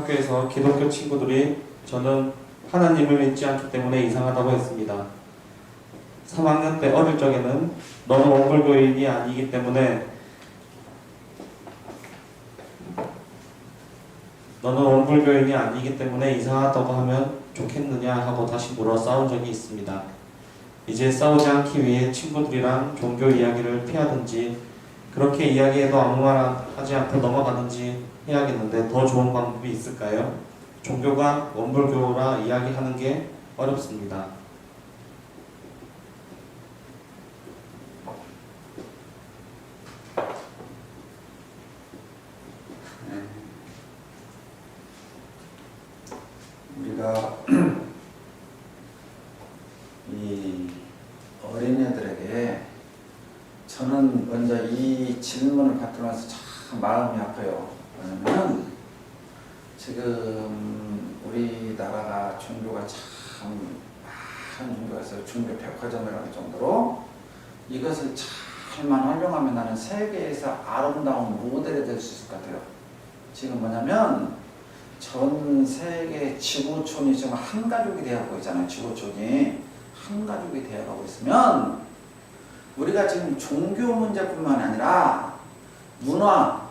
학교에서 기독교 친구들이 저는 하나님을 믿지 않기 때문에 이상하다고 했습니다. 3학년 때 어릴 적에는 너는 원불교인이 아니기 때문에 이상하다고 하면 좋겠느냐 하고 다시 물어 싸운 적이 있습니다. 이제 싸우지 않기 위해 친구들이랑 종교 이야기를 피하든지 그렇게 이야기해도 아무 말 하지 않고 넘어가든지 해야겠는데 더 좋은 방법이 있을까요? 종교가 원불교라 이야기하는 게 어렵습니다. 우리가 이 어린애들에게 저는 먼저 이 질문을 받으면서 참 마음이 아파요. 왜냐면 지금 우리나라가 종교가 참 많은 종교가 있어요. 종교 백화점이라는 정도로 이것을 잘만 활용하면 나는 세계에서 아름다운 모델이 될 수 있을 것 같아요. 지금 뭐냐면 전 세계 지구촌이 지금 한 가족이 되어가고 있잖아요. 지구촌이 한 가족이 되어가고 있으면 우리가 지금 종교 문제뿐만 아니라 문화,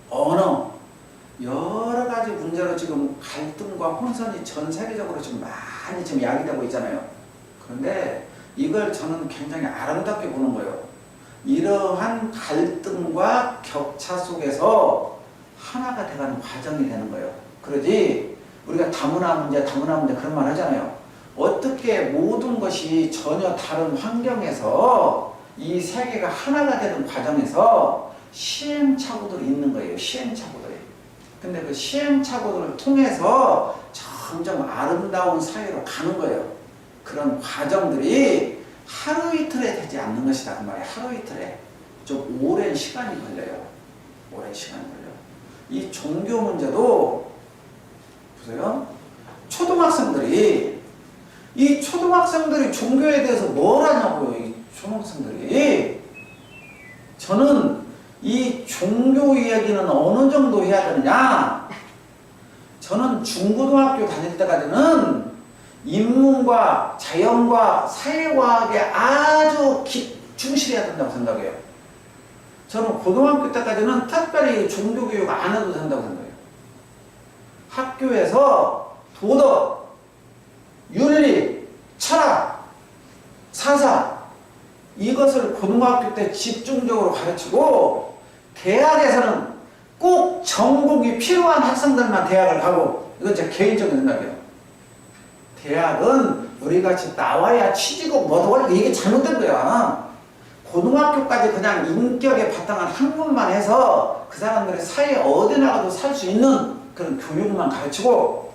언어 여러 가지 문제로 지금 갈등과 혼선이 전 세계적으로 지금 많이 지금 야기되고 있잖아요. 그런데 이걸 저는 굉장히 아름답게 보는 거예요. 이러한 갈등과 격차 속에서 하나가 돼가는 과정이 되는 거예요. 그러지 우리가 다문화 문제 그런 말 하잖아요. 어떻게 모든 것이 전혀 다른 환경에서 이 세계가 하나가 되는 과정에서 시행착오들이 있는 거예요. 시행착오들이. 근데 그 시행착오들을 통해서 점점 아름다운 사회로 가는 거예요. 그런 과정들이 하루 이틀에 되지 않는 것이다 그 말이에요. 하루 이틀에 좀 오랜 시간이 걸려요. 오랜 시간이 걸려요. 이 종교 문제도 보세요. 초등학생들이 종교에 대해서 뭘 하냐고요. 이 초등학생들이. 저는 이 종교 이야기는 어느 정도 해야 되느냐. 저는 중고등학교 다닐 때까지는 인문과 자연과 사회과학에 아주 충실해야 된다고 생각해요. 저는 고등학교 때까지는 특별히 종교교육 안 해도 된다고 생각해요. 학교에서 도덕, 윤리, 철학, 사사 이것을 고등학교 때 집중적으로 가르치고 대학에서는 꼭 전공이 필요한 학생들만 대학을 가고 이건 제 개인적인 생각이에요. 대학은 우리같이 나와야 취직고 뭐도 걸리고 이게 잘못된 거야. 고등학교까지 그냥 인격에 바탕한 학문만 해서 그 사람들이 사회에 어디 나가도 살 수 있는 그런 교육만 가르치고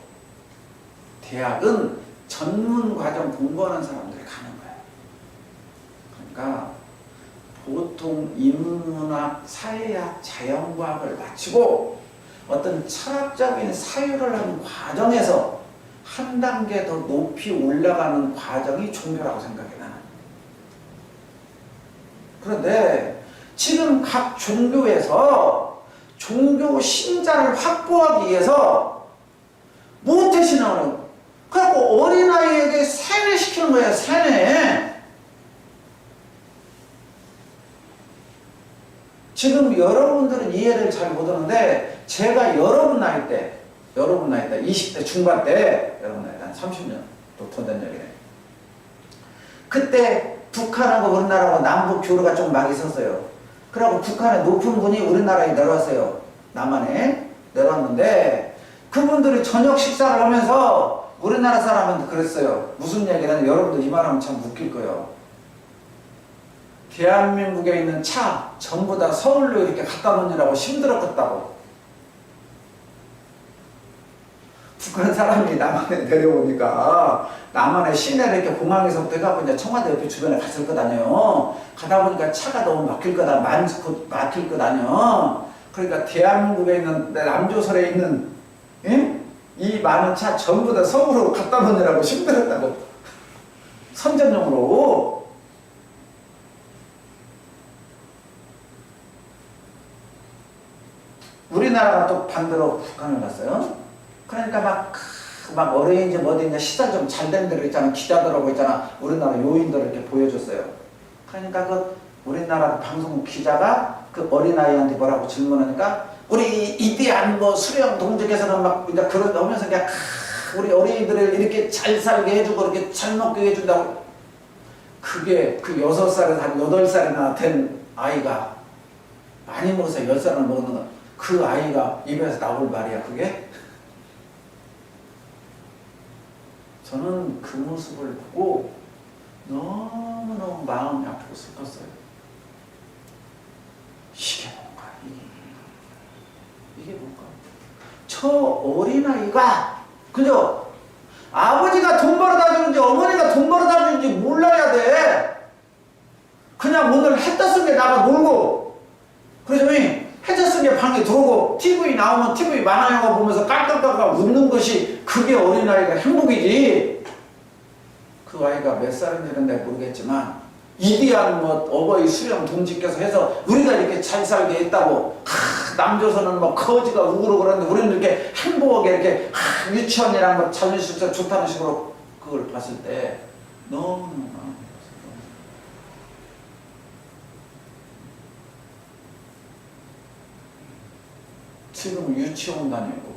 대학은 전문 과정 공부하는 사람들이 가는 거예요. 그러니까 보통 인문학, 사회학, 자연과학을 마치고 어떤 철학적인 사유를 하는 과정에서 한 단계 더 높이 올라가는 과정이 종교라고 생각해 나는. 그런데 지금 각 종교에서 종교 신자를 확보하기 위해서 모태신앙을 그래갖고 어린아이에게 세뇌시키는 거예요. 세뇌. 지금 여러분들은 이해를 잘 못하는데 제가 여러분 나이 때 20대 중반 때 여러분 나이 때 한 30년 더 된 얘기네. 그때 북한하고 우리나라하고 남북 교류가 좀 막 있었어요. 그러고 북한의 높은 분이 우리나라에 내려왔어요. 남한에 내려왔는데 그분들이 저녁 식사를 하면서 우리나라 사람한테 그랬어요. 무슨 얘기냐면 여러분들 이 말하면 참 웃길 거예요. 대한민국에 있는 차 전부 다 서울로 이렇게 갖다 놓으라고 힘들었겠다고. 북한 사람이 남한에 내려오니까 남한의 시내를 이렇게 공항에서부터 해가지고 이제 청와대 옆에 주변에 갔을 거 아니에요. 가다 보니까 차가 너무 막힐 거다, 막힐 거 아니에요. 그러니까 대한민국에 있는 남조선에 있는 이 많은 차 전부 다 서울로 갖다 놓으라고 힘들었다고. 선전용으로. 우리는 우리나라가 또 반대로 북한을 갔어요. 그러니까 막 어린이집 어디 이제 시설 좀 잘 된 데로 있잖아. 기자들하고 있잖아. 우리나라 요인들을 이렇게 보여줬어요. 그러니까 그 우리나라 방송 기자가 그 어린아이한테 뭐라고 질문하니까 우리 이대한 뭐 수령 동지께서는 막 이제 그러면서 그냥 우리 어린이들을 이렇게 잘 살게 해주고 이렇게 잘 먹게 해준다고. 그게 그 6살에서 한 8살이나 된 아이가 많이 먹어서 10살을 먹는 거. 그 아이가 입에서 나올 말이야 그게. 저는 그 모습을 보고 너무너무 마음이 아프고 슬펐어요. 이게 뭔가 이게 뭔가 저 어린아이가 그죠? 아버지가 돈 벌어다 주는지 어머니가 돈 벌어다 주는지 몰라야 돼. 그냥 오늘 해 떴은 게 나가 놀고 그래서 해 떴은 게 방에 들어오고 TV 나오면 TV 만화영화 보면서 깔깔깔깔 웃는 것이 그게 어린아이가 행복이지. 그 아이가 몇 살인지는 내가 모르겠지만 이디한 뭐 어버이 수령 동지께서 해서 우리가 이렇게 잘 살게 했다고 남조선은 뭐 거지가 우그러 그러는데 우리는 이렇게 행복하게 이렇게 유치원이랑 뭐 자유실서 좋다는 식으로 그걸 봤을 때 너무너무 마음이 아팠어요. 지금 유치원 다니고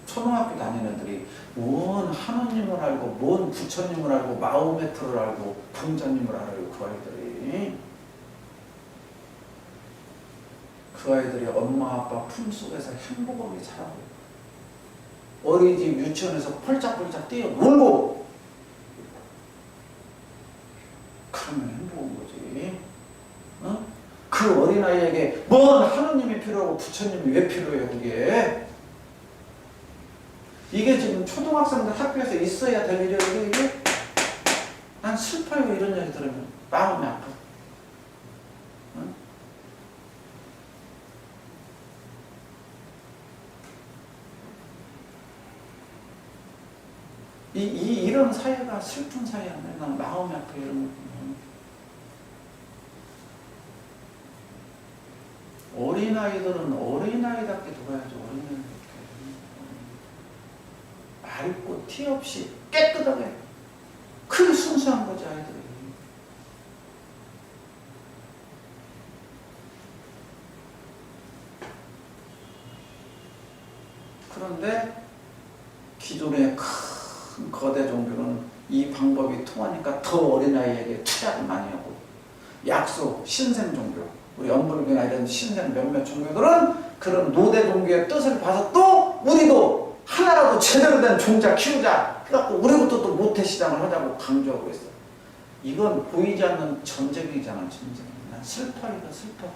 초등학교 다니는 애들이 뭔 하느님을 알고 뭔 부처님을 알고 마호메트를 알고 공자님을 알아요. 그 아이들이 엄마 아빠 품속에서 행복하게 자라고 어린이집 유치원에서 펄짝펄짝 뛰어 놀고 그러면 행복한 거지. 어? 그 어린아이에게 뭔 하느님이 필요하고 부처님이 왜 필요해요 그게. 이게 지금 초등학생들 학교에서 있어야 될 일이에요 이게. 난 슬퍼요 이런 얘기 들으면 마음이 아파. 응? 이런 사회가 슬픈 사회야. 난 마음이 아파 이런 거 보면. 어린아이들은 어린아이답게 돌아야죠. 어린아이답게. 맑고 티 없이 깨끗하게 그게 순수한 거지 아이들이. 그런데 기존의 큰 거대 종교는 이 방법이 통하니까 더 어린아이에게 투자를 많이 하고 약속, 신생 종교 우리 연불교나 이런 신생 몇몇 종교들은 그런 노대 종교의 뜻을 봐서 또 우리도 하나라도 제대로 된 종자 키우자 그래갖고 우리부터 또 모태시장을 하자고 강조하고 있어. 이건 보이지 않는 전쟁이잖아. 전쟁. 난 슬퍼 이거 슬퍼.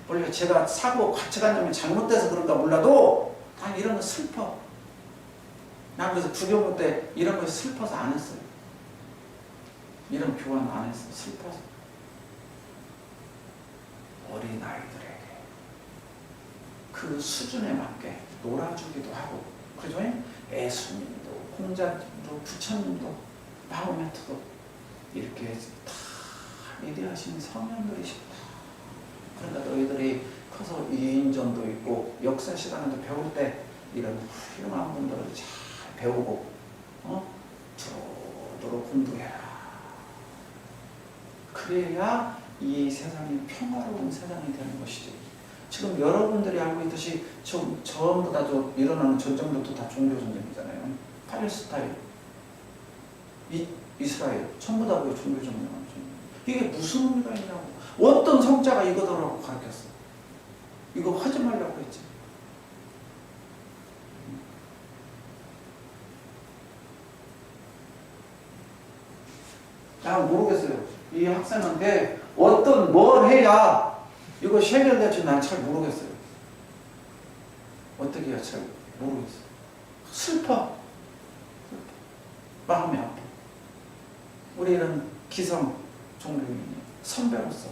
원래 제가 사고 가치관념이 잘못돼서 그런가 몰라도 난 이런 거 슬퍼. 난 그래서 부교부 때 이런 거 슬퍼서 안 했어요. 이런 교환 안 했어. 슬퍼서. 어린아이들에게 그 수준에 맞게 놀아주기도 하고 그죠? 예수님도 공자님도 부처님도 마호메트도 이렇게 다 위대하신 성현들이십니다. 그러니까 너희들이 커서 이인전도 있고 역사 시간에도 배울 때 이런 훌륭한 분들을 잘 배우고 두루두루 공부해라. 그래야 이 세상이 평화로운 세상이 되는 것이지. 지금 여러분들이 알고 있듯이 전부 다 일어나는 전쟁들도 다 종교 전쟁이잖아요. 팔레스타인, 이스라엘, 전부 다 종교 전쟁. 이게 무슨 의미가 있냐고. 어떤 성자가 이거더라고 가르쳤어. 이거 하지 말라고 했지. 난 모르겠어요. 이 학생한테 뭘 해야 이거 해결될지 난 잘 모르겠어요. 어떻게 해야 잘 모르겠어요. 슬퍼. 마음이 아파. 우리는 기성 종교인이 선배로서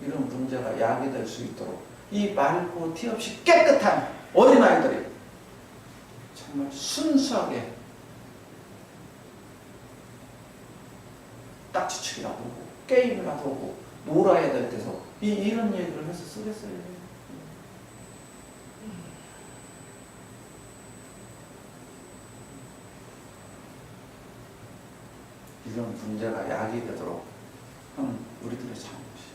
이런 문제가 야기될 수 있도록 이 맑고 티 없이 깨끗한 어린아이들이 정말 순수하게 딱지치기라도 하고 게임이라도 하고 놀아야 될 때서 이런 얘기를 해서 쓰겠어요. 이런 문제가 야기되도록 하는 우리들의 잘못이죠.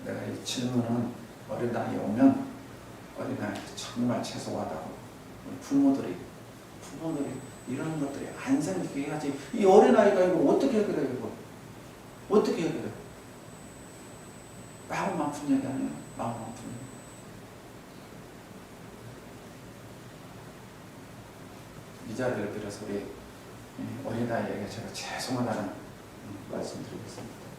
내가 이 질문은 어린아이 오면 어린아이한테 정말 죄송하다고 우리 부모들이 이런 것들이 안 생기게 해야지. 이 어린아이가 이거 어떻게 해결해? 이거 어떻게 해결해? 마음 아픈 얘기 아니에요? 마음 아픈 얘기. 이 자리를 빌어서 우리 어린아이에게 제가 죄송하다는 말씀드리겠습니다.